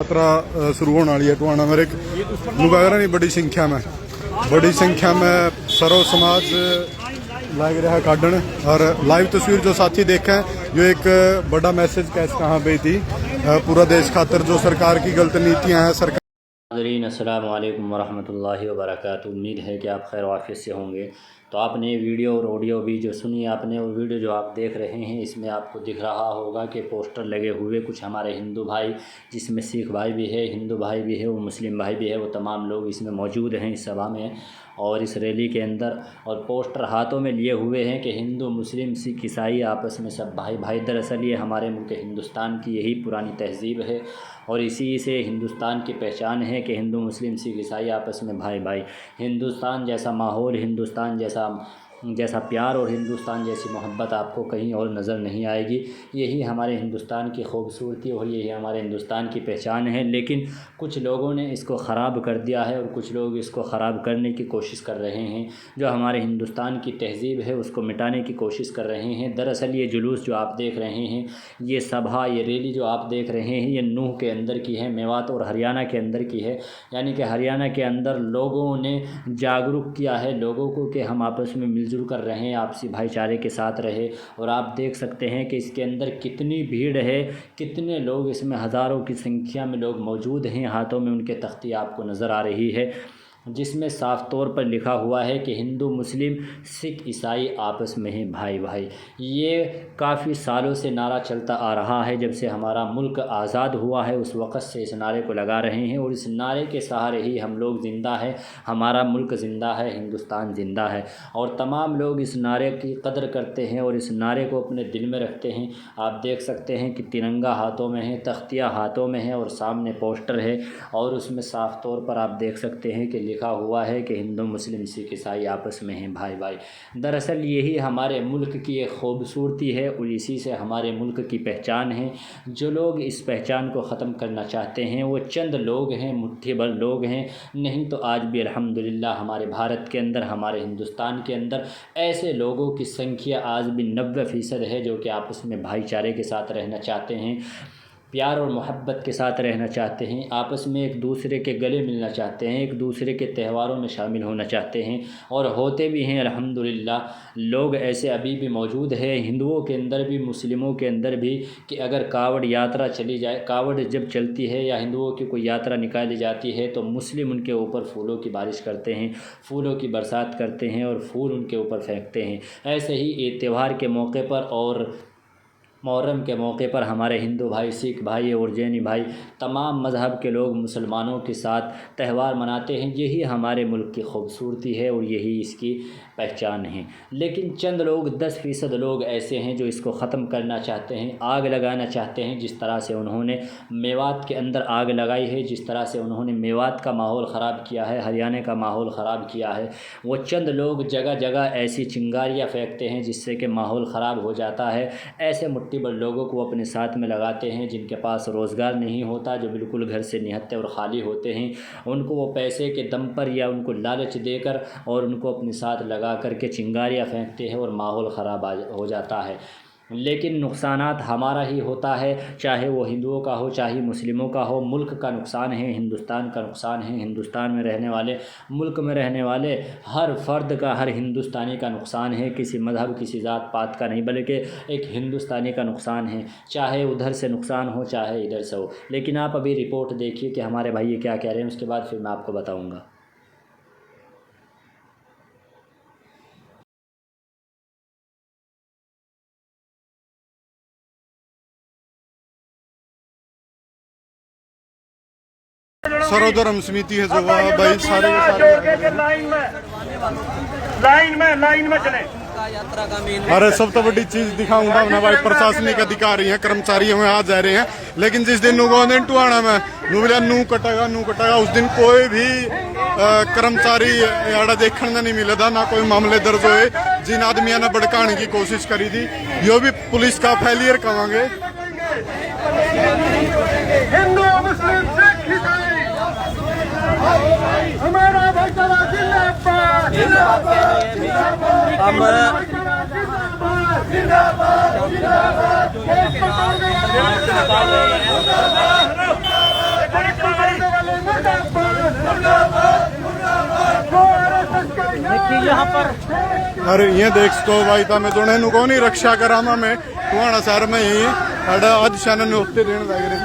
यात्रा शुरू होने वाली है टुहाना मेरे नुगागरा नहीं बड़ी संख्या में सर्व समाज लग रहा है काटन और लाइव तस्वीर जो साथी देखें जो एक बड़ा मैसेज कैसे कहाँ पे थी पूरा देश खातर जो सरकार की गलत नीतियाँ हैं सरकार। अस्सलाम वालेकुम वरहमतुल्लाहि वबरकातुहू। उम्मीद है कि आप खैर वाफ़ियत से होंगे। तो आपने वीडियो और ऑडियो भी जो सुनी आपने, और वीडियो जो आप देख रहे हैं इसमें आपको दिख रहा होगा कि पोस्टर लगे हुए कुछ हमारे हिंदू भाई, जिसमें सिख भाई भी है, हिंदू भाई भी है, वो मुस्लिम भाई भी है, वो तमाम लोग इसमें मौजूद हैं इस सभा में और इस रैली के अंदर। और पोस्टर हाथों में लिए हुए हैं कि हिंदू मुस्लिम सिख ईसाई आपस में सब भाई भाई। दरअसल ये हमारे मुल्क हिंदुस्तान की यही पुरानी तहज़ीब है और इसी से हिंदुस्तान की पहचान है कि हिंदू मुस्लिम सिख ईसाई आपस में भाई भाई। हिंदुस्तान जैसा माहौल, हिंदुस्तान जैसा प्यार और हिंदुस्तान जैसी मोहब्बत आपको कहीं और नज़र नहीं आएगी। यही हमारे हिंदुस्तान की खूबसूरती और यही हमारे हिंदुस्तान की पहचान है। लेकिन कुछ लोगों ने इसको ख़राब कर दिया है और कुछ लोग इसको ख़राब करने की कोशिश कर रहे हैं। जो हमारे हिंदुस्तान की तहज़ीब है उसको मिटाने की कोशिश कर रहे हैं। दरअसल ये जुलूस जो आप देख रहे हैं, ये सभा, ये रैली जो आप देख रहे हैं, ये नूह के अंदर की है, मेवात और हरियाणा के अंदर की है। यानी कि हरियाणा के अंदर लोगों ने जागरूक किया है लोगों को कि हम आपस में मिलजुल कर रहें, आपसी भाईचारे के साथ रहे। और आप देख सकते हैं कि इसके अंदर कितनी भीड़ है, कितने लोग इसमें हज़ारों की संख्या में लोग मौजूद हैं। हाथों में उनके तख्ती आपको नज़र आ रही है जिसमें साफ़ तौर पर लिखा हुआ है कि हिंदू मुस्लिम सिख ईसाई आपस में हैं भाई भाई। ये काफ़ी सालों से नारा चलता आ रहा है, जब से हमारा मुल्क आज़ाद हुआ है उस वक़्त से इस नारे को लगा रहे हैं और इस नारे के सहारे ही हम लोग ज़िंदा हैं। हमारा मुल्क ज़िंदा है, हिंदुस्तान ज़िंदा है और तमाम लोग इस नारे की कदर करते हैं और इस नारे को अपने दिल में रखते हैं। आप देख सकते हैं कि तिरंगा हाथों में है, तख्तियाँ हाथों में है और सामने पोस्टर है और उसमें साफ़ तौर पर आप देख सकते हैं कि लिखा हुआ है कि हिंदू मुस्लिम सिख ईसाई आपस में हैं भाई भाई। दरअसल यही हमारे मुल्क की एक खूबसूरती है और इसी से हमारे मुल्क की पहचान है। जो लोग इस पहचान को ख़त्म करना चाहते हैं वो चंद लोग हैं, मुट्ठी भर लोग हैं। नहीं तो आज भी अल्हम्दुलिल्लाह हमारे भारत के अंदर, हमारे हिंदुस्तान के अंदर ऐसे लोगों की संख्या आज भी 90% है जो कि आपस में भाईचारे के साथ रहना चाहते हैं, प्यार और मोहब्बत के साथ रहना चाहते हैं, आपस में एक दूसरे के गले मिलना चाहते हैं, एक दूसरे के त्योहारों में शामिल होना चाहते हैं और होते भी हैं अल्हम्दुलिल्लाह। लोग ऐसे अभी भी मौजूद हैं, हिंदुओं के अंदर भी, मुस्लिमों के अंदर भी, कि अगर कावड़ यात्रा चली जाए, कावड़ जब चलती है या हिंदुओं की कोई यात्रा निकाली जाती है तो मुस्लिम उनके ऊपर फूलों की बारिश करते हैं, फूलों की बरसात करते हैं और फूल उनके ऊपर फेंकते हैं। ऐसे ही ये त्यौहार के मौके पर और मुहर्रम के मौके पर हमारे हिंदू भाई, सिख भाई और जैनी भाई, तमाम मज़हब के लोग मुसलमानों के साथ त्यौहार मनाते हैं। यही हमारे मुल्क की खूबसूरती है और यही इसकी पहचान है। लेकिन चंद लोग, 10% लोग ऐसे हैं जो इसको ख़त्म करना चाहते हैं, आग लगाना चाहते हैं। जिस तरह से उन्होंने मेवात के अंदर आग लगाई है, जिस तरह से उन्होंने मेवात का माहौल ख़राब किया है, हरियाणा का माहौल ख़राब किया है, वो चंद लोग जगह जगह ऐसी चिंगारियाँ फेंकते हैं जिससे कि माहौल ख़राब हो जाता है। ऐसे मुट्ठी भर लोगों को अपने साथ में लगाते हैं जिनके पास रोज़गार नहीं होता, जो बिल्कुल घर से निहत्ते और ख़ाली होते हैं। उनको वो पैसे के दम पर या उनको लालच देकर और उनको अपने साथ लगा करके चिंगारियाँ फेंकते हैं और माहौल ख़राब हो जाता है। लेकिन नुकसानात हमारा ही होता है, चाहे वो हिंदुओं का हो चाहे मुस्लिमों का हो। मुल्क का नुकसान है, हिंदुस्तान का नुकसान है। हिंदुस्तान में रहने वाले, मुल्क में रहने वाले हर फ़र्द का, हर हिंदुस्तानी का नुकसान है। किसी मज़हब, किसी ज़ात पात का नहीं, बल्कि एक हिंदुस्तानी का नुकसान है। चाहे उधर से नुकसान हो चाहे इधर से हो। लेकिन आप अभी रिपोर्ट देखिए कि हमारे भाई ये क्या कह रहे हैं, उसके बाद फिर मैं आपको बताऊँगा। सर्वधर्म समिति है जो भाई सारे के सारे लाइन में चले। अरे सब तो बड़ी चीज दिखाऊंगा ना भाई, प्रशासनिक अधिकारी हैं, कर्मचारी हमें आ जा रहे हैं। लेकिन जिस दिन टुहाना में नू कटेगा उस दिन कोई भी कर्मचारी याड़ा देखने नहीं मिला था, ना कोई मामले दर्ज हुए। जिन आदमियों ने भड़काने की कोशिश करी थी, यो भी पुलिस का फेलियर कहेंगे। हिंदू मुस्लिम सिख ईसाई हमारा भाईचारा जिंदाबाद, जिंदाबाद। यहाँ पर। और ये देख सको भाई तमें जो नु कोनी रक्षा करामा में टुहाना शहर में यही अड़ा आज शान होते रहने लग रहे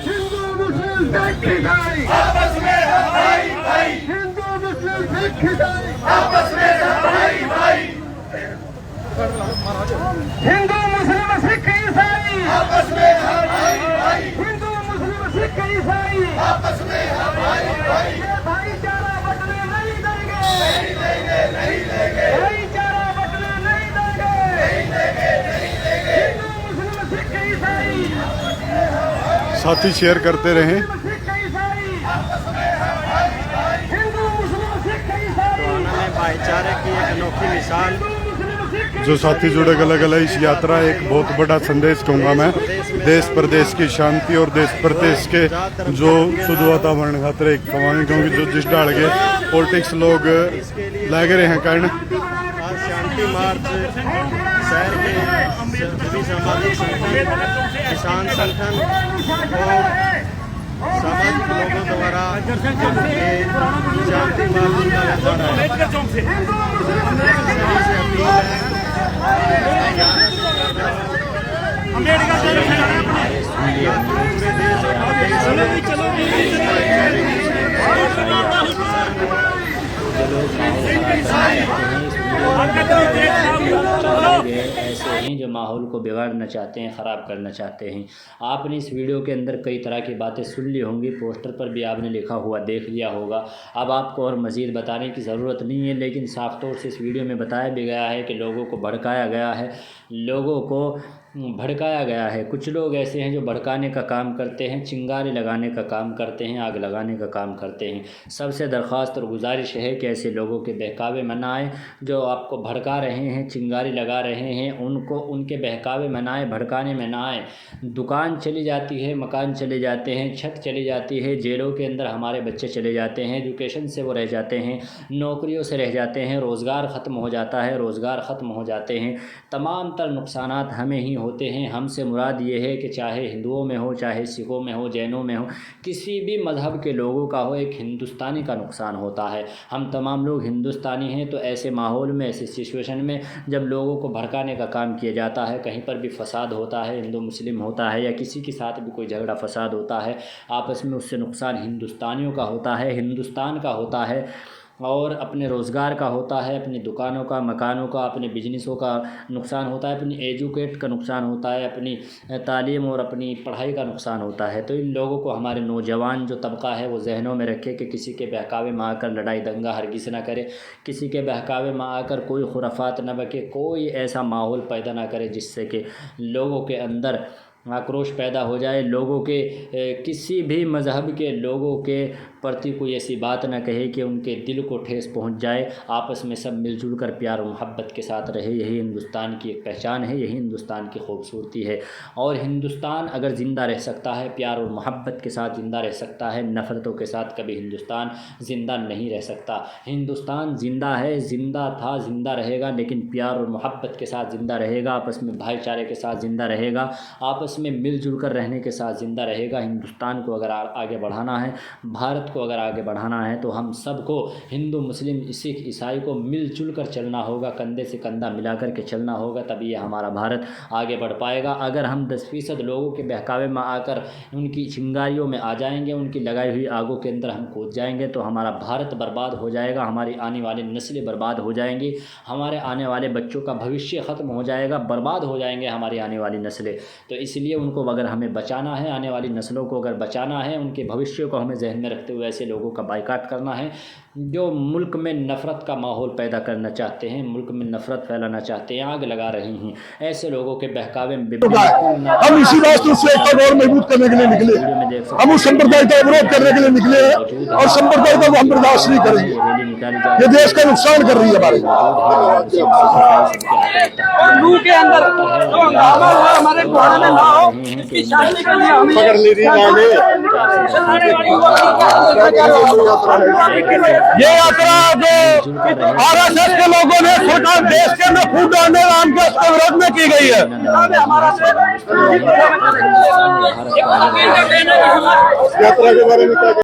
हिंदू मुस्लिम सिख ईसाई आपस में भाई भाई, हिंदू मुस्लिम सिख ईसाई आपस में भाई भाई, हिंदू मुस्लिम सिख ईसाई आपस में भाई भाई, हिंदू मुस्लिम सिख ईसाई आपस में भाई भाई, ये भाईचारा बटने नहीं देंगे, नहीं देंगे, नहीं देंगे, भाईचारा बटने नहीं देंगे, नहीं देंगे, नहीं देंगे, हिंदू मुस्लिम सिख ईसाई साथी शेयर करते रहे। सिख ईसाई आपस में भाई भाई, हिंदू मुस्लिम सिख ईसाई में भाईचारे की एक अनोखी मिसाल। जो साथी जुड़े अलग अलग इस यात्रा एक बहुत बड़ा संदेश कहूँगा मैं, देश प्रदेश की शांति और देश प्रदेश के जो शुद्ध वातावरण खातर एक कमाएंगे, क्योंकि जो जिस डाल के पॉलिटिक्स लोग लग रहे हैं कारण आज शांति मार्च शहर के सभी सामाजिक संगठन, किसान संगठन और सामाजिक लोगों द्वारा ये शांति मार्च निकाला जा रहा है। सभी से अपील है ऐसे हैं जो माहौल को बिगाड़ना चाहते हैं, ख़राब करना चाहते हैं। आपने इस वीडियो के अंदर कई तरह की बातें सुन ली होंगी, पोस्टर पर भी आपने लिखा हुआ देख लिया होगा। अब आपको और मज़ीद बताने की ज़रूरत नहीं है, लेकिन साफ तौर से इस वीडियो में बताया भी गया है कि लोगों को भड़काया गया है, लोगों को भड़काया गया है। कुछ लोग ऐसे हैं जो भड़काने का काम करते हैं, चिंगारी लगाने का काम करते हैं, आग लगाने का काम करते हैं। सबसे दरख्वास्त और गुजारिश है कि ऐसे लोगों के बहकावे में ना आए। जो आपको भड़का रहे हैं, चिंगारी लगा रहे हैं, उनको उनके बहकावे में ना आए, भड़काने में ना आए। दुकान चली जाती है, मकान चले जाते हैं, छत चली जाती है, जेलों के अंदर हमारे बच्चे चले जाते हैं, एजुकेशन से वो रह जाते हैं, नौकरियों से रह जाते हैं, रोज़गार ख़त्म हो जाता है, रोज़गार ख़त्म हो जाते हैं। तमाम तर नुकसानात हमें ही होते हैं। हमसे मुराद ये है कि चाहे हिंदुओं में हो, चाहे सिखों में हो, जैनों में हो, किसी भी मज़हब के लोगों का हो, एक हिंदुस्तानी का नुकसान होता है। हम तमाम लोग हिंदुस्तानी हैं, तो ऐसे माहौल में, ऐसे सिचुएशन में जब लोगों को भड़काने का काम किया जाता है, कहीं पर भी फसाद होता है, हिंदू मुस्लिम होता है या किसी के साथ भी कोई झगड़ा फसाद होता है आपस में, उससे नुकसान हिंदुस्तानियों का होता है, हिंदुस्तान का होता है, और अपने रोज़गार का होता है, अपनी दुकानों का, मकानों का, अपने बिजनेसों का नुकसान होता है, अपनी एजुकेट का नुकसान होता है, अपनी तालीम और अपनी पढ़ाई का नुकसान होता है। तो इन लोगों को हमारे नौजवान जो तबका है वो जहनों में रखे कि किसी के बहकावे में आकर लड़ाई दंगा हरगिज़ ना करे, किसी के बहकावे में आकर कोई खुराफात न बके, कोई ऐसा माहौल पैदा ना करे जिससे कि लोगों के अंदर आक्रोश पैदा हो जाए, लोगों के किसी भी मज़हब के लोगों के प्रति कोई ऐसी बात ना कहे कि उनके दिल को ठेस पहुंच जाए। आपस में सब मिलजुल कर प्यार और मोहब्बत के साथ रहे। यही हिंदुस्तान की एक पहचान है, यही हिंदुस्तान की खूबसूरती है। और हिंदुस्तान अगर ज़िंदा रह सकता है, प्यार और मोहब्बत के साथ ज़िंदा रह सकता है, नफ़रतों के साथ कभी हिंदुस्तान ज़िंदा नहीं रह सकता। हिंदुस्तान ज़िंदा है, ज़िंदा था, ज़िंदा रहेगा, लेकिन प्यार और मोहब्बत के साथ ज़िंदा रहेगा, आपस में भाईचारे के साथ ज़िंदा रहेगा, आपस में मिलजुल कर रहने के साथ ज़िंदा रहेगा। हिंदुस्तान को अगर आगे बढ़ाना है, भारत को अगर आगे बढ़ाना है, तो हम सबको, हिंदू मुस्लिम सिख ईसाई को मिलजुल कर चलना होगा, कंधे से कंधा मिला कर के चलना होगा, तभी ये हमारा भारत आगे बढ़ पाएगा। अगर हम 10% लोगों के बहकावे में आकर उनकी चिंगारियों में आ जाएंगे, उनकी लगाई हुई आगों के अंदर हम कूद जाएंगे, तो हमारा भारत बर्बाद हो जाएगा, हमारी आने वाली नस्लें बर्बाद हो जाएंगी, हमारे आने वाले बच्चों का भविष्य ख़त्म हो जाएगा, बर्बाद हो जाएंगे हमारी आने वाली नस्लें। तो इसलिए उनको अगर हमें बचाना है, आने वाली नस्लों को अगर बचाना है, उनके भविष्य को हमें जहन में रखते हुए ऐसे लोगों का बाइकाट करना है जो मुल्क में नफ़रत का माहौल पैदा करना चाहते हैं, मुल्क में नफ़रत फैलाना चाहते हैं, आग लगा रहे हैं। ऐसे लोगों के बहकावे में हम इसी राष्ट्र से एक और मजबूत करने के लिए निकले, हम उस संप्रदाय का विरोध करने के लिए निकले हैं और संप्रदाय को हम बर्दाश्त नहीं करेंगे। ये देश का नुकसान कर रही है हमारे लू के अंदर हमारे घोड़े में ना हो, इसकी शांति के लिए हमें पकड़ ली ये यात्रा जो आरएसएस के लोगों ने सरकार देश के अंदर फूट डालने नाम के उसके विरोध में की गई है। यात्रा के बारे में क्या